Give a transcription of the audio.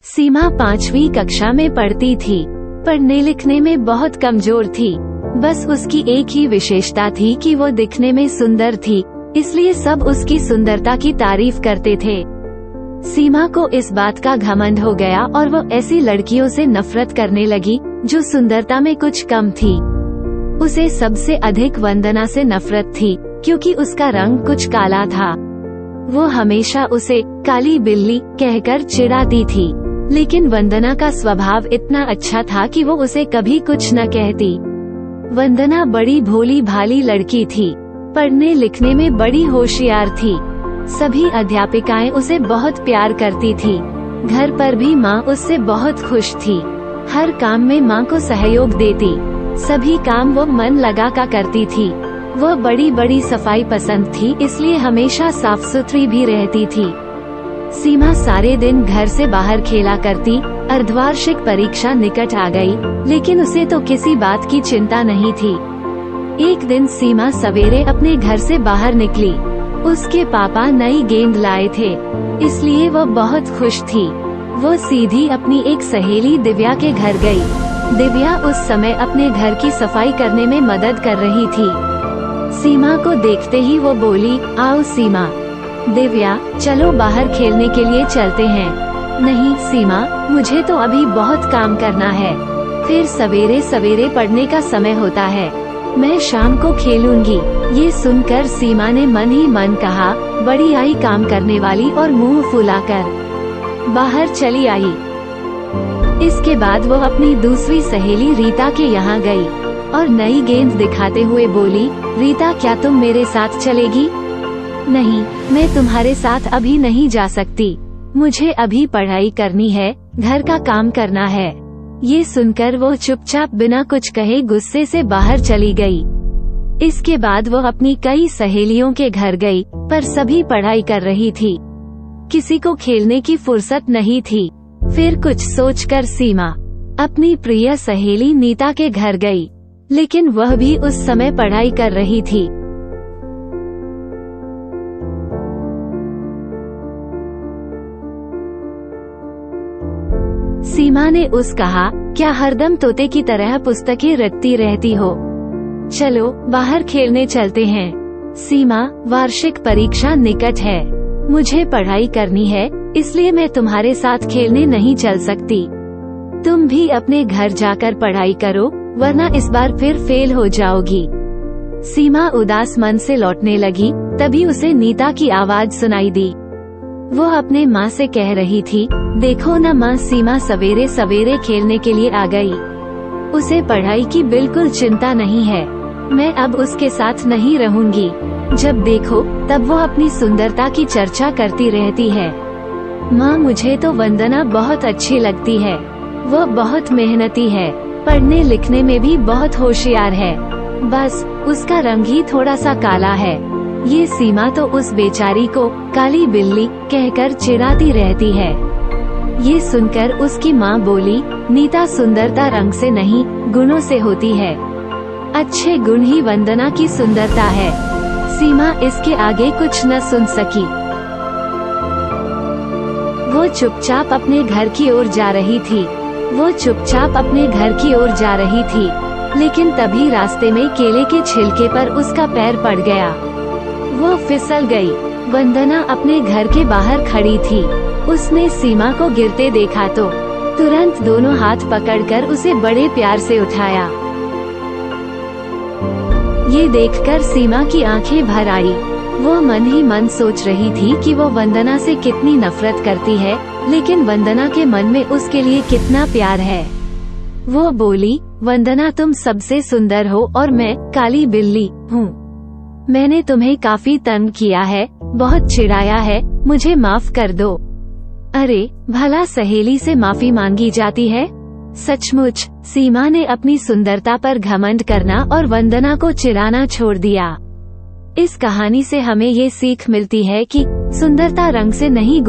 सीमा 5वीं कक्षा में पढ़ती थी। पढ़ने लिखने में बहुत कमजोर थी। बस उसकी एक ही विशेषता थी कि वो दिखने में सुंदर थी, इसलिए सब उसकी सुंदरता की तारीफ करते थे। सीमा को इस बात का घमंड हो गया और वो ऐसी लड़कियों से नफरत करने लगी जो सुंदरता में कुछ कम थी। उसे सबसे अधिक वंदना से नफरत थी, क्योंकि उसका रंग कुछ काला था। वो हमेशा उसे काली बिल्ली कहकर चिढ़ाती थी, लेकिन वंदना का स्वभाव इतना अच्छा था कि वो उसे कभी कुछ न कहती। वंदना बड़ी भोली भाली लड़की थी, पढ़ने लिखने में बड़ी होशियार थी। सभी अध्यापिकाएं उसे बहुत प्यार करती थी। घर पर भी माँ उससे बहुत खुश थी। हर काम में माँ को सहयोग देती। सभी काम वो मन लगा का करती थी। वह बड़ी बड़ी सफाई पसंद थी, इसलिए हमेशा साफ सुथरी भी रहती थी। सीमा सारे दिन घर से बाहर खेला करती। अर्धवार्षिक परीक्षा निकट आ गई, लेकिन उसे तो किसी बात की चिंता नहीं थी। एक दिन सीमा सवेरे अपने घर से बाहर निकली। उसके पापा नई गेंद लाए थे, इसलिए वह बहुत खुश थी। वो सीधी अपनी एक सहेली दिव्या के घर गई। दिव्या उस समय अपने घर की सफाई करने में मदद कर रही थी। सीमा को देखते ही वो बोली, आओ सीमा। दिव्या, चलो बाहर खेलने के लिए चलते हैं। नहीं सीमा, मुझे तो अभी बहुत काम करना है। फिर सवेरे सवेरे पढ़ने का समय होता है। मैं शाम को खेलूंगी। ये सुनकर सीमा ने मन ही मन कहा, बड़ी आई काम करने वाली, और मुंह फुलाकर बाहर चली आई। इसके बाद वो अपनी दूसरी सहेली रीता के यहाँ गई और नई गेंद दिखाते हुए बोली, रीता क्या तुम मेरे साथ चलेगी? नहीं, मैं तुम्हारे साथ अभी नहीं जा सकती। मुझे अभी पढ़ाई करनी है, घर का काम करना है। ये सुनकर वो चुपचाप बिना कुछ कहे गुस्से से बाहर चली गई। इसके बाद वो अपनी कई सहेलियों के घर गई, पर सभी पढ़ाई कर रही थी। किसी को खेलने की फुर्सत नहीं थी। फिर कुछ सोचकर सीमा अपनी प्रिय सहेली नीता के घर गई, लेकिन वह भी उस समय पढ़ाई कर रही थी। सीमा ने उस कहा, क्या हरदम तोते की तरह पुस्तकें रटती रहती हो? चलो बाहर खेलने चलते हैं। सीमा, वार्षिक परीक्षा निकट है। मुझे पढ़ाई करनी है, इसलिए मैं तुम्हारे साथ खेलने नहीं चल सकती। तुम भी अपने घर जाकर पढ़ाई करो, वरना इस बार फिर फेल हो जाओगी। सीमा उदास मन से लौटने लगी, तभी उसे नीता की आवाज सुनाई दी। वो अपने माँ से कह रही थी, देखो न माँ, सीमा सवेरे सवेरे खेलने के लिए आ गई। उसे पढ़ाई की बिल्कुल चिंता नहीं है। मैं अब उसके साथ नहीं रहूंगी। जब देखो तब वो अपनी सुंदरता की चर्चा करती रहती है। माँ, मुझे तो वंदना बहुत अच्छी लगती है। वो बहुत मेहनती है, पढ़ने लिखने में भी बहुत होशियार है। बस उसका रंग ही थोड़ा सा काला है। ये सीमा तो उस बेचारी को काली बिल्ली कहकर चिढ़ाती रहती है। ये सुनकर उसकी माँ बोली, नीता सुंदरता रंग से नहीं, गुणों से होती है। अच्छे गुण ही वंदना की सुंदरता है। सीमा इसके आगे कुछ न सुन सकी। वो चुपचाप अपने घर की ओर जा रही थी। लेकिन तभी रास्ते में केले के छिलके पर उसका पैर पड़ गया। वो फिसल गई। वंदना अपने घर के बाहर खड़ी थी। उसने सीमा को गिरते देखा तो तुरंत दोनों हाथ पकड़कर उसे बड़े प्यार से उठाया। ये देखकर सीमा की आंखें भर आई। वो मन ही मन सोच रही थी कि वो वंदना से कितनी नफरत करती है, लेकिन वंदना के मन में उसके लिए कितना प्यार है। वो बोली, वंदना तुम सबसे सुंदर हो और मैं काली बिल्ली हूँ। मैंने तुम्हें काफी तंग किया है, बहुत चिढ़ाया है, मुझे माफ कर दो। अरे भला सहेली से माफी मांगी जाती है? सचमुच सीमा ने अपनी सुंदरता पर घमंड करना और वंदना को चिढ़ाना छोड़ दिया। इस कहानी से हमें ये सीख मिलती है कि सुंदरता रंग से नहीं